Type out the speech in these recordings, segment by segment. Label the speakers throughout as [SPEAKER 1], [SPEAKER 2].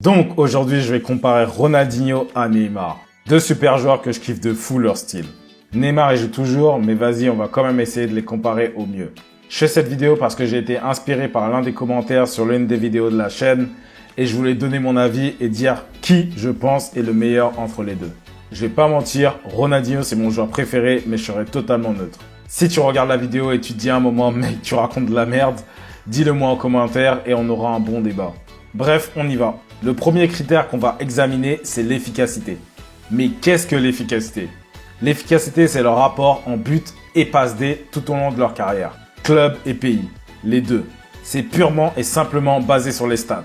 [SPEAKER 1] Donc aujourd'hui, je vais comparer Ronaldinho à Neymar. Deux super joueurs que je kiffe de fou leur style. Neymar il joue toujours, mais vas-y, on va quand même essayer de les comparer au mieux. Je fais cette vidéo parce que j'ai été inspiré par l'un des commentaires sur l'une des vidéos de la chaîne et je voulais donner mon avis et dire qui je pense est le meilleur entre les deux. Je vais pas mentir, Ronaldinho c'est mon joueur préféré, mais je serai totalement neutre. Si tu regardes la vidéo et tu te dis à un moment, mec, tu racontes de la merde, dis-le moi en commentaire et on aura un bon débat. Bref, on y va. Le premier critère qu'on va examiner, c'est l'efficacité. Mais qu'est-ce que l'efficacité? L'efficacité, c'est leur rapport en but et passe D tout au long de leur carrière. Club et pays, les deux. C'est purement et simplement basé sur les stats.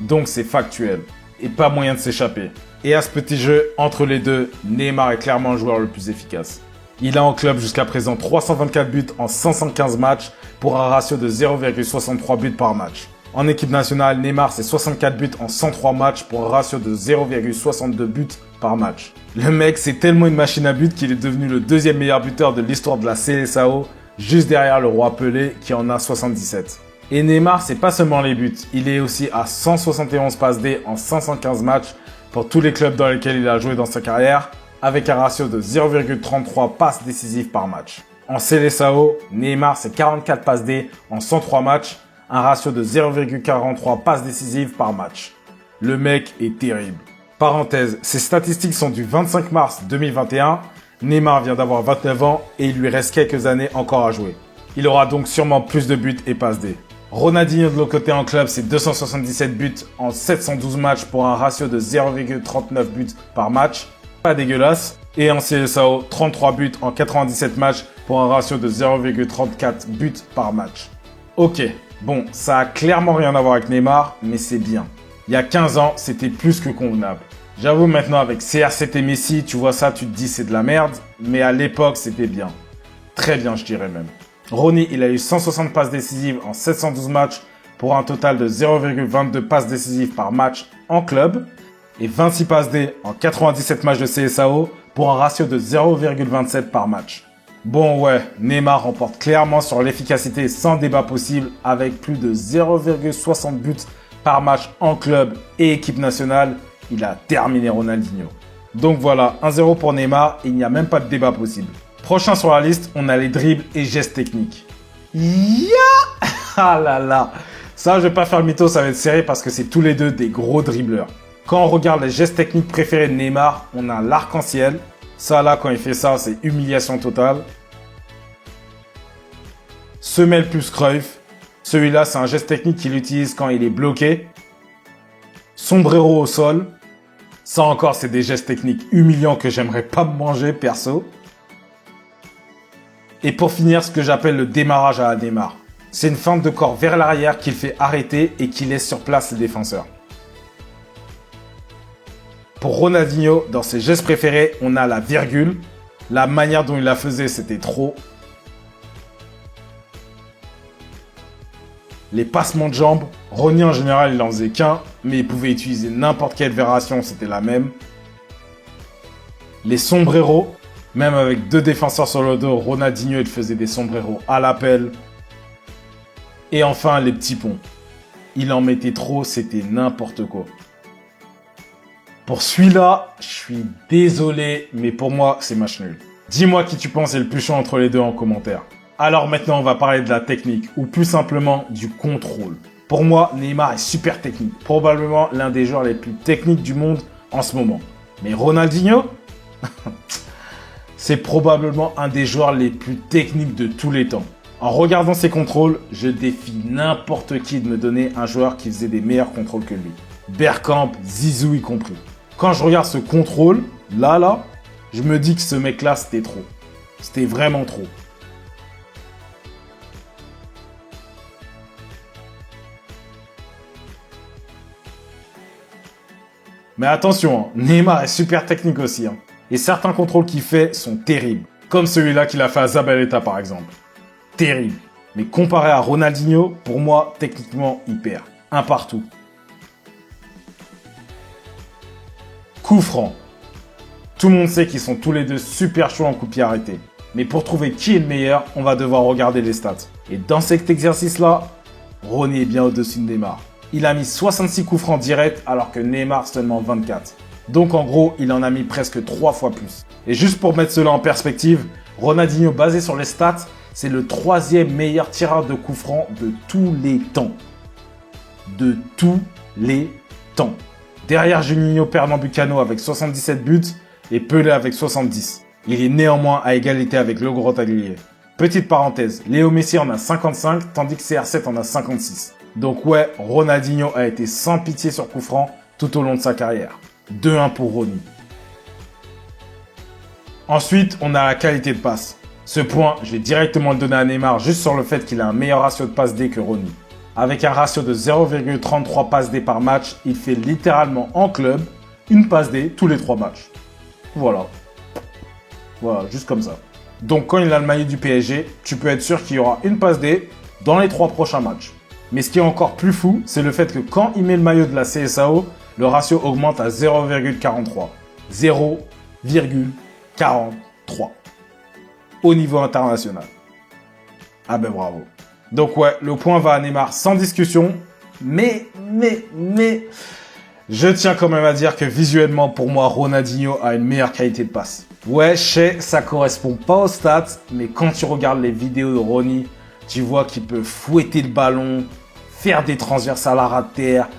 [SPEAKER 1] Donc c'est factuel et pas moyen de s'échapper. Et à ce petit jeu, entre les deux, Neymar est clairement le joueur le plus efficace. Il a en club jusqu'à présent 324 buts en 515 matchs pour un ratio de 0,63 buts par match. En équipe nationale, Neymar c'est 64 buts en 103 matchs pour un ratio de 0,62 buts par match. Le mec c'est tellement une machine à but qu'il est devenu le deuxième meilleur buteur de l'histoire de la CSAO, juste derrière le roi Pelé qui en a 77. Et Neymar c'est pas seulement les buts, il est aussi à 171 passes D en 515 matchs pour tous les clubs dans lesquels il a joué dans sa carrière, avec un ratio de 0,33 passes décisives par match. En CSAO, Neymar c'est 44 passes D en 103 matchs, un ratio de 0,43 passes décisives par match. Le mec est terrible. Parenthèse, ces statistiques sont du 25 mars 2021. Neymar vient d'avoir 29 ans et il lui reste quelques années encore à jouer. Il aura donc sûrement plus de buts et passes D. Ronaldinho de l'autre côté en club, c'est 277 buts en 712 matchs pour un ratio de 0,39 buts par match. Pas dégueulasse. Et en CSAO, 33 buts en 97 matchs pour un ratio de 0,34 buts par match. Ok. Bon, ça a clairement rien à voir avec Neymar, mais c'est bien. Il y a 15 ans, c'était plus que convenable. J'avoue maintenant avec CR7 et Messi, tu vois ça, tu te dis c'est de la merde, mais à l'époque c'était bien. Très bien je dirais même. Ronny, il a eu 160 passes décisives en 712 matchs pour un total de 0,22 passes décisives par match en club et 26 passes D en 97 matchs de CSAO pour un ratio de 0,27 par match. Bon ouais, Neymar remporte clairement sur l'efficacité sans débat possible avec plus de 0,60 buts par match en club et équipe nationale. Il a terminé Ronaldinho. Donc voilà, 1-0 pour Neymar, il n'y a même pas de débat possible. Prochain sur la liste, on a les dribbles et gestes techniques. Ah là là, ça je vais pas faire le mytho, ça va être serré parce que c'est tous les deux des gros dribbleurs. Quand on regarde les gestes techniques préférés de Neymar, on a l'arc-en-ciel. Ça là, quand il fait ça, c'est humiliation totale. Semelle plus Cruyff. Celui-là, c'est un geste technique qu'il utilise quand il est bloqué. Sombrero au sol. Ça encore, c'est des gestes techniques humiliants que j'aimerais pas me manger, perso. Et pour finir, ce que j'appelle le démarrage à la Neymar. C'est une feinte de corps vers l'arrière qu'il fait arrêter et qui laisse sur place les défenseurs. Pour Ronaldinho, dans ses gestes préférés, on a la virgule. La manière dont il la faisait, c'était trop. Les passements de jambes, Ronny en général il en faisait qu'un, mais il pouvait utiliser n'importe quelle variation, c'était la même. Les sombreros, même avec deux défenseurs sur le dos, Ronaldinho il faisait des sombreros à l'appel. Et enfin les petits ponts. Il en mettait trop, c'était n'importe quoi. Pour celui-là, je suis désolé, mais pour moi c'est match nul. Dis-moi qui tu penses est le plus chaud entre les deux en commentaire. Alors maintenant, on va parler de la technique, ou plus simplement du contrôle. Pour moi, Neymar est super technique. Probablement l'un des joueurs les plus techniques du monde en ce moment. Mais Ronaldinho, c'est probablement un des joueurs les plus techniques de tous les temps. En regardant ses contrôles, je défie n'importe qui de me donner un joueur qui faisait des meilleurs contrôles que lui. Bergkamp, Zizou y compris. Quand je regarde ce contrôle, là, je me dis que ce mec-là, c'était trop. C'était vraiment trop. Mais attention, hein, Neymar est super technique aussi. Hein. Et certains contrôles qu'il fait sont terribles. Comme celui-là qu'il a fait à Zabaleta par exemple. Terrible. Mais comparé à Ronaldinho, pour moi, techniquement, il perd. Un partout. Coup franc. Tout le monde sait qu'ils sont tous les deux super chauds en coup de pied arrêté. Mais pour trouver qui est le meilleur, on va devoir regarder les stats. Et dans cet exercice-là, Ronny est bien au-dessus de Neymar. Il a mis 66 coups francs directs alors que Neymar seulement 24. Donc en gros, il en a mis presque 3 fois plus. Et juste pour mettre cela en perspective, Ronaldinho, basé sur les stats, c'est le 3e meilleur tireur de coups francs de tous les temps. De tous les temps. Derrière Juninho Pernambucano avec 77 buts et Pelé avec 70. Il est néanmoins à égalité avec le gros taglier. Petite parenthèse, Léo Messi en a 55 tandis que CR7 en a 56. Donc ouais, Ronaldinho a été sans pitié sur coups francs tout au long de sa carrière. 2-1 pour Ronny. Ensuite, on a la qualité de passe. Ce point, je vais directement le donner à Neymar juste sur le fait qu'il a un meilleur ratio de passe D que Ronny. Avec un ratio de 0,33 passes D par match, il fait littéralement en club une passe D tous les 3 matchs. Voilà. Voilà, juste comme ça. Donc quand il a le maillot du PSG, tu peux être sûr qu'il y aura une passe D dans les 3 prochains matchs. Mais ce qui est encore plus fou, c'est le fait que quand il met le maillot de la CSAO, le ratio augmente à 0,43. 0,43. Au niveau international. Ah ben bravo. Donc ouais, le point va à Neymar sans discussion. Mais, je tiens quand même à dire que visuellement, pour moi, Ronaldinho a une meilleure qualité de passe. Ouais, je sais, ça correspond pas aux stats, mais quand tu regardes les vidéos de Ronny, tu vois qu'il peut fouetter le ballon, faire des transversales à ras de terre.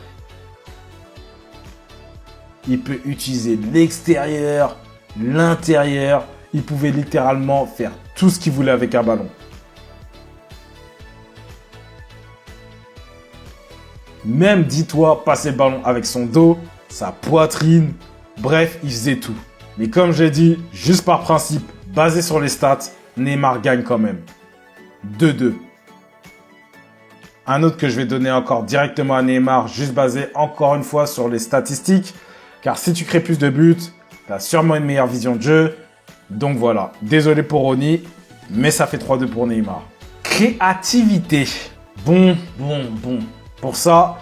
[SPEAKER 1] Il peut utiliser l'extérieur, l'intérieur. Il pouvait littéralement faire tout ce qu'il voulait avec un ballon. Même, dis-toi, passer le ballon avec son dos, sa poitrine, bref, il faisait tout. Mais comme j'ai dit, juste par principe, basé sur les stats, Neymar gagne quand même. 2-2. Un autre que je vais donner encore directement à Neymar, juste basé encore une fois sur les statistiques. Car si tu crées plus de buts, tu as sûrement une meilleure vision de jeu. Donc voilà, désolé pour Ronny, mais ça fait 3-2 pour Neymar. Créativité. Bon. Pour ça,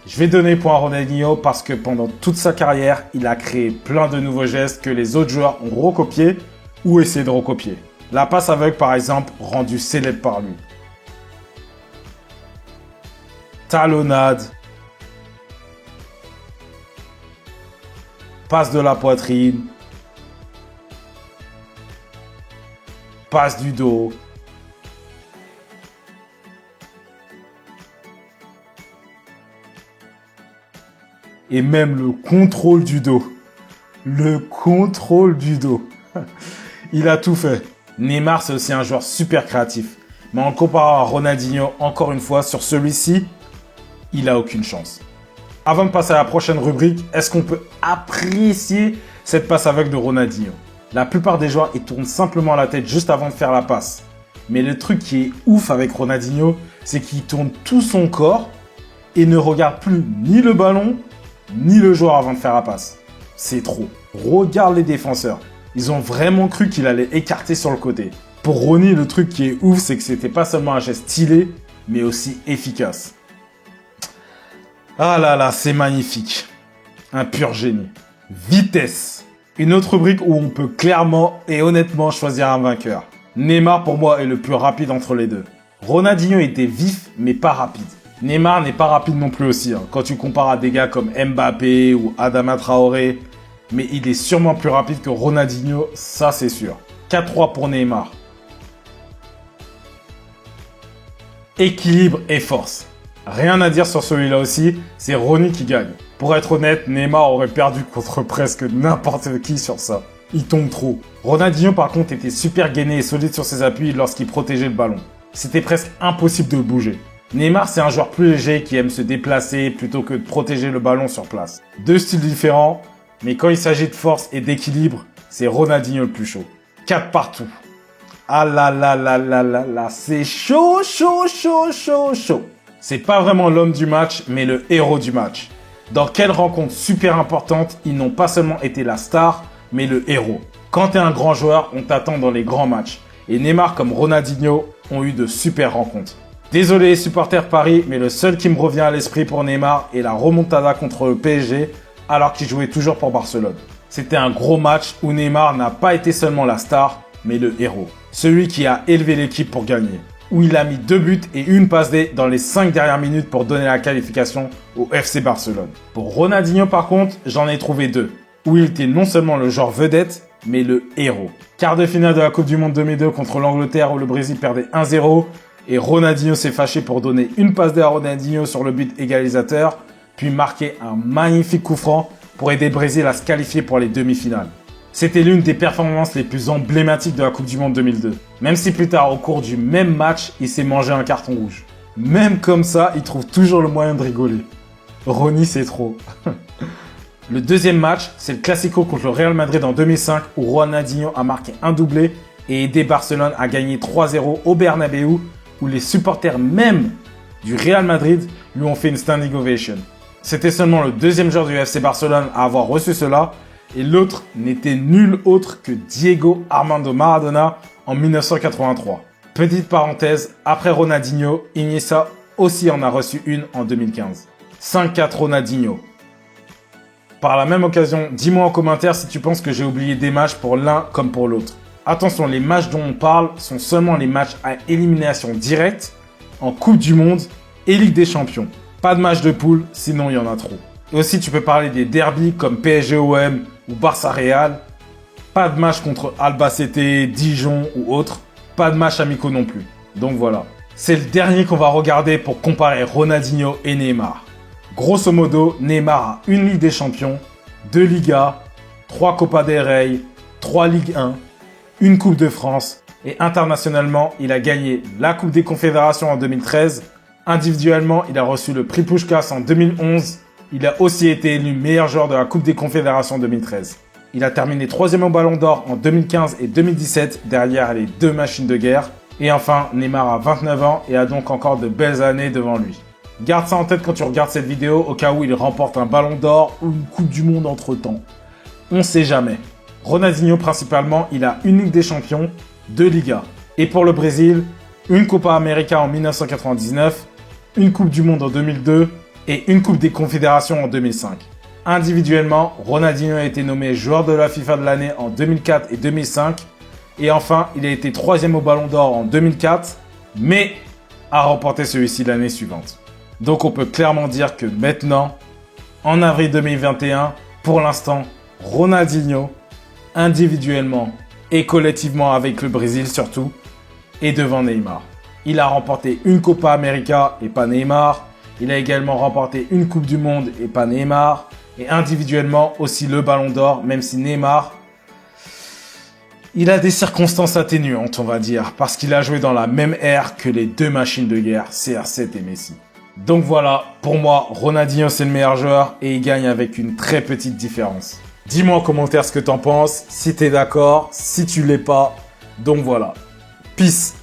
[SPEAKER 1] je vais donner point à Ronaldinho parce que pendant toute sa carrière, il a créé plein de nouveaux gestes que les autres joueurs ont recopiés ou essayé de recopier. La passe aveugle, par exemple, rendue célèbre par lui. Talonnade. Passe de la poitrine. Passe du dos. Et même le contrôle du dos. Le contrôle du dos. Il a tout fait. Neymar, c'est aussi un joueur super créatif. Mais en comparant à Ronaldinho, encore une fois, sur celui-ci, il a aucune chance. Avant de passer à la prochaine rubrique, est-ce qu'on peut apprécier cette passe aveugle de Ronaldinho? La plupart des joueurs, ils tournent simplement la tête juste avant de faire la passe. Mais le truc qui est ouf avec Ronaldinho, c'est qu'il tourne tout son corps et ne regarde plus ni le ballon, ni le joueur avant de faire la passe. C'est trop. Regarde les défenseurs. Ils ont vraiment cru qu'il allait écarter sur le côté. Pour Ronny, le truc qui est ouf, c'est que c'était pas seulement un geste stylé, mais aussi efficace. Ah là là, c'est magnifique. Un pur génie. Vitesse. Une autre rubrique où on peut clairement et honnêtement choisir un vainqueur. Neymar, pour moi, est le plus rapide entre les deux. Ronaldinho était vif, mais pas rapide. Neymar n'est pas rapide non plus aussi, quand tu compares à des gars comme Mbappé ou Adama Traoré. Mais il est sûrement plus rapide que Ronaldinho, ça c'est sûr. 4-3 pour Neymar. Équilibre et force. Rien à dire sur celui-là aussi, c'est Ronny qui gagne. Pour être honnête, Neymar aurait perdu contre presque n'importe qui sur ça. Il tombe trop. Ronaldinho par contre était super gainé et solide sur ses appuis lorsqu'il protégeait le ballon. C'était presque impossible de le bouger. Neymar, c'est un joueur plus léger qui aime se déplacer plutôt que de protéger le ballon sur place. Deux styles différents, mais quand il s'agit de force et d'équilibre, c'est Ronaldinho le plus chaud. 4 partout. Ah là là là là là là, c'est chaud. C'est pas vraiment l'homme du match, mais le héros du match. Dans quelle rencontre super importante, ils n'ont pas seulement été la star, mais le héros. Quand t'es un grand joueur, on t'attend dans les grands matchs. Et Neymar comme Ronaldinho ont eu de super rencontres. Désolé les supporters de Paris, mais le seul qui me revient à l'esprit pour Neymar est la remontada contre le PSG, alors qu'il jouait toujours pour Barcelone. C'était un gros match où Neymar n'a pas été seulement la star, mais le héros. Celui qui a élevé l'équipe pour gagner. où il a mis 2 buts et une passe D dans les 5 dernières minutes pour donner la qualification au FC Barcelone. Pour Ronaldinho par contre, j'en ai trouvé 2, où il était non seulement le joueur vedette, mais le héros. Quart de finale de la Coupe du Monde 2002 contre l'Angleterre où le Brésil perdait 1-0 et Ronaldinho s'est fâché pour donner une passe D à Ronaldinho sur le but égalisateur, puis marquer un magnifique coup franc pour aider le Brésil à se qualifier pour les demi-finales. C'était l'une des performances les plus emblématiques de la Coupe du Monde 2002. Même si plus tard, au cours du même match, il s'est mangé un carton rouge. Même comme ça, il trouve toujours le moyen de rigoler. Ronny, c'est trop. Le deuxième match, c'est le Classico contre le Real Madrid en 2005 où Ronaldinho a marqué un doublé et aidé Barcelone à gagner 3-0 au Bernabéu où les supporters même du Real Madrid lui ont fait une standing ovation. C'était seulement le deuxième joueur du FC Barcelone à avoir reçu cela et l'autre n'était nul autre que Diego Armando Maradona en 1983. Petite parenthèse, après Ronaldinho, Iniesta aussi en a reçu une en 2015. 5-4 Ronaldinho. Par la même occasion, dis-moi en commentaire si tu penses que j'ai oublié des matchs pour l'un comme pour l'autre. Attention, les matchs dont on parle sont seulement les matchs à élimination directe en Coupe du Monde et Ligue des Champions. Pas de match de poule, sinon il y en a trop. Et aussi, tu peux parler des derbys comme PSG-OM ou Barça-Real. Pas de match contre Albacete, Dijon ou autres. Pas de match amicaux non plus. Donc voilà. C'est le dernier qu'on va regarder pour comparer Ronaldinho et Neymar. Grosso modo, Neymar a une Ligue des Champions, 2 Ligas, 3 Copa del Rey, 3 Ligue 1, une Coupe de France et internationalement, il a gagné la Coupe des Confédérations en 2013. Individuellement, il a reçu le prix Puskás en 2011. Il a aussi été élu meilleur joueur de la Coupe des Confédérations en 2013. Il a terminé 3e au Ballon d'Or en 2015 et 2017 derrière les 2 machines de guerre. Et enfin, Neymar a 29 ans et a donc encore de belles années devant lui. Garde ça en tête quand tu regardes cette vidéo au cas où il remporte un Ballon d'Or ou une Coupe du Monde entre temps. On sait jamais. Ronaldinho principalement, il a une Ligue des Champions, 2 Ligas. Et pour le Brésil, une Copa América en 1999, une Coupe du Monde en 2002 et une Coupe des Confédérations en 2005. Individuellement, Ronaldinho a été nommé joueur de la FIFA de l'année en 2004 et 2005. Et enfin, il a été 3e au Ballon d'Or en 2004, mais a remporté celui-ci l'année suivante. Donc on peut clairement dire que maintenant, en avril 2021, pour l'instant, Ronaldinho, individuellement et collectivement avec le Brésil surtout, est devant Neymar. Il a remporté une Copa América et pas Neymar. Il a également remporté une Coupe du Monde et pas Neymar. Et individuellement aussi le Ballon d'Or, même si Neymar, il a des circonstances atténuantes, on va dire, parce qu'il a joué dans la même ère que les 2 machines de guerre, CR7 et Messi. Donc voilà, pour moi, Ronaldinho c'est le meilleur joueur et il gagne avec une très petite différence. Dis-moi en commentaire ce que t'en penses, si t'es d'accord, si tu l'es pas. Donc voilà. Peace.